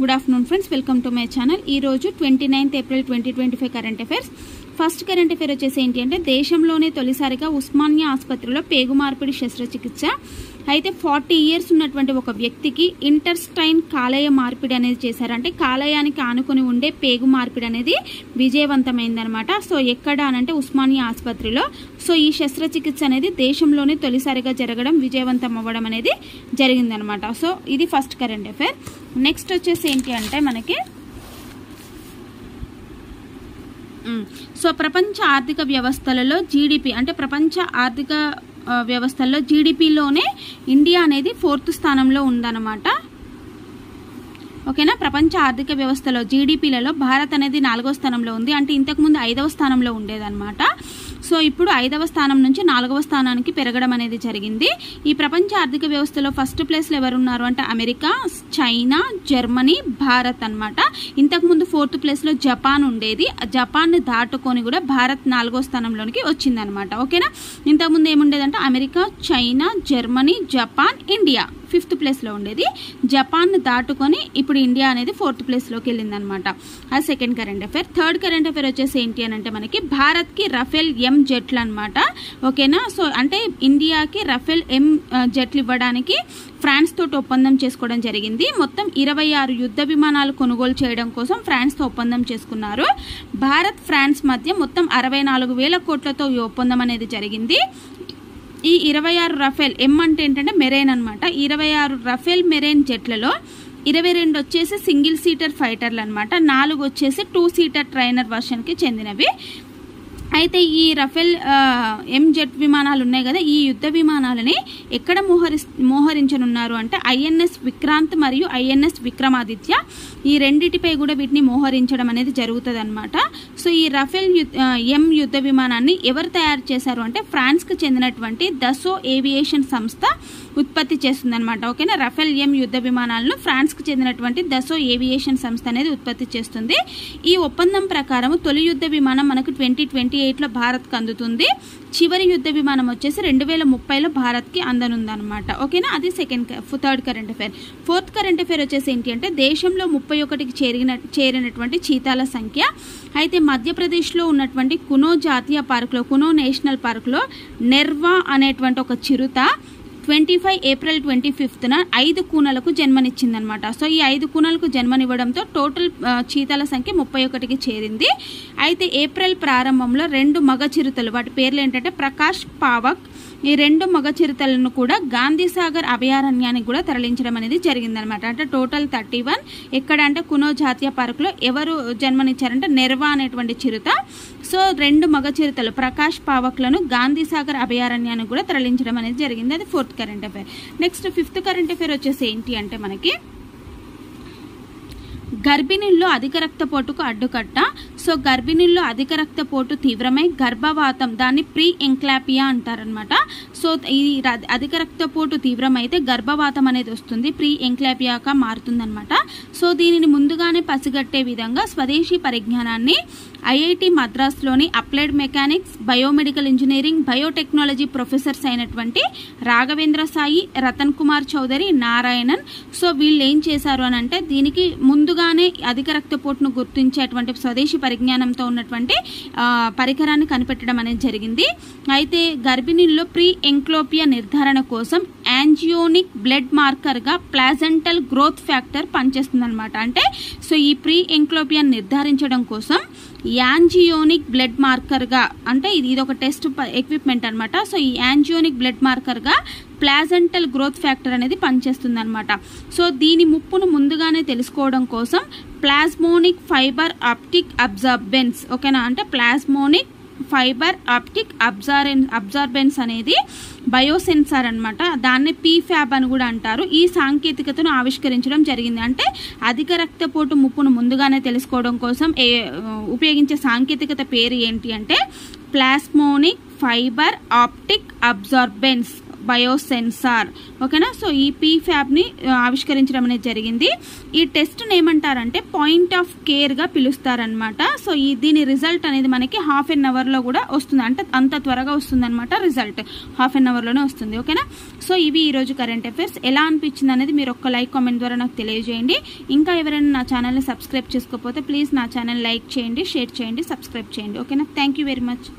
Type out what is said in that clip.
Good afternoon friends, welcome to my channel. ఈ రోజు 29th April 2025 current affairs. First current affair వచ్చేసి ఏంటి అంటే, దేశంలోనే తొలిసారిగా ఉస్మానియా ఆసుపత్రిలో పేగు మార్పిడి శస్త్రచికిత్స. అయితే 40 years ఉన్నటువంటి ఒక వ్యక్తికి ఇంటర్స్టైన్ కాలేయ మార్పిడి అనేది చేశారు. అంటే కాలేయానికి ఆనుకొని ఉండే పేగు మార్పిడి అనేది విజయవంతమైందనమాట. సో ఎక్కడ అనంటే ఉస్మానియా ఆసుపత్రిలో. సో ఈ శస్త్రచికిత్స అనేది దేశంలోనే తొలిసారిగా జరగడం, విజయవంతం అవ్వడం అనేది జరిగిందనమాట. సో ఇది ఫస్ట్ కరెంట్ అఫైర్. నెక్స్ట్ వచ్చేసి ఏంటి అంటే మనకి ప్రపంచ ఆర్థిక వ్యవస్థలలో జీడిపి అంటే ప్రపంచ ఆర్థిక వ్యవస్థల్లో జీడిపిలోనే ఇండియా అనేది 4th స్థానంలో ఉందన్నమాట. ఓకేనా. ప్రపంచ ఆర్థిక వ్యవస్థలో జీడిపిలలో భారత్ అనేది 4వ స్థానంలో ఉంది. అంటే ఇంతకుముందు 5వ స్థానంలో ఉండేదన్నమాట. సో ఇప్పుడు 5వ స్థానం నుంచి 4వ స్థానానికి పెరగడం అనేది జరిగింది. ఈ ప్రపంచ ఆర్థిక వ్యవస్థలో ఫస్ట్ ప్లేస్లో ఎవరున్నారు అంటే అమెరికా, చైనా, జర్మనీ, భారత్ అనమాట. ఇంతకుముందు 4th ప్లేస్లో జపాన్ ఉండేది. జపాన్ని దాటుకొని కూడా భారత్ 4వ స్థానంలోనికి వచ్చిందనమాట. ఓకేనా. ఇంతకుముందు ఏముండేదంటే America, China, Germany, Japan, India 5th ప్లేస్లో ఉండేది. జపాన్ దాటుకొని ఇప్పుడు ఇండియా అనేది 4th ప్లేస్లోకి వెళ్ళిందనమాట. అది second current affair. Third current affair వచ్చేసి ఏంటి అని అంటే మనకి భారత్కి రఫేల్ ఎం జెట్లు అనమాట. ఓకేనా. సో అంటే ఇండియాకి రఫేల్ ఎం జెట్లు ఇవ్వడానికి ఫ్రాన్స్ తోటి ఒప్పందం చేసుకోవడం జరిగింది. మొత్తం 26 యుద్ధ విమానాలు కొనుగోలు చేయడం కోసం ఫ్రాన్స్తో ఒప్పందం చేసుకున్నారు. భారత్, ఫ్రాన్స్ మధ్య మొత్తం 64,000 కోట్లతో ఈ ఒప్పందం అనేది జరిగింది. ఈ 26 రఫేల్ ఎం అంటే ఏంటంటే మెరైన్ అనమాట. 26 రఫేల్ మెరైన్ జెట్లలో 22 వచ్చేసి సింగిల్ సీటర్ ఫైటర్లు అనమాట. 4 వచ్చేసి 2 సీటర్ ట్రైనర్ వర్షన్కి చెందినవి. అయితే ఈ రఫేల్ ఎం జెట్ విమానాలు ఉన్నాయి కదా, ఈ యుద్ధ విమానాలని ఎక్కడ మోహరించనున్నారు అంటే ఐఎన్ఎస్ విక్రాంత్ మరియు ఐఎన్ఎస్ విక్రమాదిత్య, ఈ రెండిటిపై కూడా వీటిని మోహరించడం అనేది జరుగుతుంది అనమాట. సో ఈ రఫేల్ ఎం యుద్ధ విమానాన్ని ఎవరు తయారు చేశారు అంటే ఫ్రాన్స్కి చెందినటువంటి దసో ఏవియేషన్ సంస్థ ఉత్పత్తి చేస్తుంది అనమాట. ఓకేనా. రఫేల్ ఎం యుద్ధ విమానాలను ఫ్రాన్స్కి చెందినటువంటి దసో ఏవియేషన్ సంస్థ అనేది ఉత్పత్తి చేస్తుంది. ఈ ఒప్పందం ప్రకారం తొలి యుద్ధ విమానం మనకు 2028లో భారత్కి అందుతుంది. చివరి యుద్ధ విమానం వచ్చేసి 2030లో భారత్కి అందనుందనమాట. ఓకేనా. అది third current affair. Fourth current affair వచ్చేసి ఏంటి అంటే దేశంలో 31కి చేరినటువంటి చీతాల సంఖ్య. అయితే మధ్యప్రదేశ్లో ఉన్నటువంటి కునో జాతీయ పార్కులో, కునో నేషనల్ పార్కులో నెర్వా అనేటువంటి ఒక చిరుత 25 ఏప్రిల్ 25న 5 కూనలకు జన్మనిచ్చిందనమాట. సో ఈ 5 కూనలకు జన్మనివ్వడంతో టోటల్ చీతాల సంఖ్య 31కి చేరింది. అయితే ఏప్రిల్ ప్రారంభంలో 2 మగ చిరుతలు, వాటి పేర్లు ఏంటంటే ప్రకాష్, పావక్, ఈ 2 మగ చిరుతలను కూడా గాంధీసాగర్ అభయారణ్యానికి కూడా తరలించడం అనేది జరిగిందనమాట. అంటే టోటల్ 31. ఎక్కడ అంటే కునో జాతీయ పార్కులో ఎవరు జన్మనిచ్చారంటే నెర్వా అనేటువంటి చిరుత. సో 2 మగ చిరుతలు ప్రకాష్, పావక్లను గాంధీసాగర్ అభయారణ్యానికి కూడా తరలించడం అనేది జరిగింది. అది 4th current affair. Next 5th current affair వచ్చేసి ఏంటి అంటే మనకి గర్భిణుల్లో అధిక రక్తపోటుకు అడ్డుకట్ట. సో గర్భిణుల్లో అధిక రక్తపోటు తీవ్రమై గర్భవాతం, దాన్ని ప్రీ ఎంక్లాపియా అంటారనమాట. సో ఈ అధిక రక్తపోటు తీవ్రమైతే గర్భవాతం అనేది వస్తుంది, ప్రీ ఎంక్లాపియాగా మారుతుందనమాట. సో దీనిని ముందుగానే పసిగట్టే విధంగా స్వదేశీ పరిజ్ఞానాన్ని ఐఐటి మద్రాస్లోని applied mechanics, biomedical engineering, biotechnology professors అయినటువంటి రాఘవేంద్ర సాయి, రతన్ కుమార్ చౌదరి, నారాయణన్, సో వీళ్ళు ఏం చేశారు అని అంటే దీనికి ముందుగానే అధిక రక్తపోటును గుర్తించేటువంటి స్వదేశీ పరిజ్ఞానంతో ఉన్నటువంటి పరికరాన్ని కనిపెట్టడం అనేది జరిగింది. అయితే గర్భిణుల్లో ప్రీ ఎంక్లోపియా నిర్ధారణ కోసం యాంజియోనిక్ బ్లడ్ మార్కర్గా ప్లాజెంటల్ గ్రోత్ ఫ్యాక్టర్ పనిచేస్తుంది అనమాట. అంటే సో ఈ ప్రీ ఎంక్లోపియా నిర్ధారించడం కోసం యాంజియోనిక్ బ్లడ్ మార్కర్గా, అంటే ఇది ఒక టెస్ట్ ఎక్విప్మెంట్ అనమాట. సో ఈ యాంజియోనిక్ బ్లడ్ మార్కర్గా ప్లాజెంటల్ గ్రోత్ ఫ్యాక్టర్ అనేది పనిచేస్తుంది అనమాట. సో దీని ముప్పును ముందుగానే తెలుసుకోవడం కోసం ప్లాస్మోనిక్ ఫైబర్ ఆప్టిక్ అబ్జార్బెన్స్, ఓకేనా, అంటే ప్లాస్మోనిక్ ఫైబర్ ఆప్టిక్ అబ్జార్బెన్స్ అనేది బయోసెన్సార్ అనమాట. దాన్ని పీఫ్యాబ్ అని కూడా అంటారు. ఈ సాంకేతికతను ఆవిష్కరించడం జరిగింది. అంటే అధిక రక్తపోటు ముప్పును ముందుగానే తెలుసుకోవడం కోసం ఉపయోగించే సాంకేతికత పేరు ఏంటి అంటే ప్లాస్మోనిక్ ఫైబర్ ఆప్టిక్ అబ్జార్బెన్స్. బయోసెన్సార్, ఓకేనా. సో ఈ పీఫ్యాబ్ని ఆవిష్కరించడం అనేది జరిగింది. ఈ టెస్ట్ని ఏమంటారంటే పాయింట్ ఆఫ్ కేర్గా పిలుస్తారనమాట. సో దీని రిజల్ట్ అనేది మనకి హాఫ్ అన్ అవర్లో కూడా వస్తుంది, అంటే అంత త్వరగా వస్తుంది అనమాట. రిజల్ట్ హాఫ్ అన్ అవర్లోనే వస్తుంది, ఓకేనా. సో ఇవి ఈరోజు కరెంట్ అఫైర్స్. ఎలా అనిపించింది అనేది మీరు ఒక్క లైక్ కామెంట్ ద్వారా నాకు తెలియజేయండి. ఇంకా ఎవరైనా నా ఛానల్ని సబ్స్క్రైబ్ చేసుకోకపోతే ప్లీజ్ నా ఛానల్ లైక్ చేయండి, షేర్ చేయండి, సబ్స్క్రైబ్ చేయండి, ఓకేనా. Thank you very much.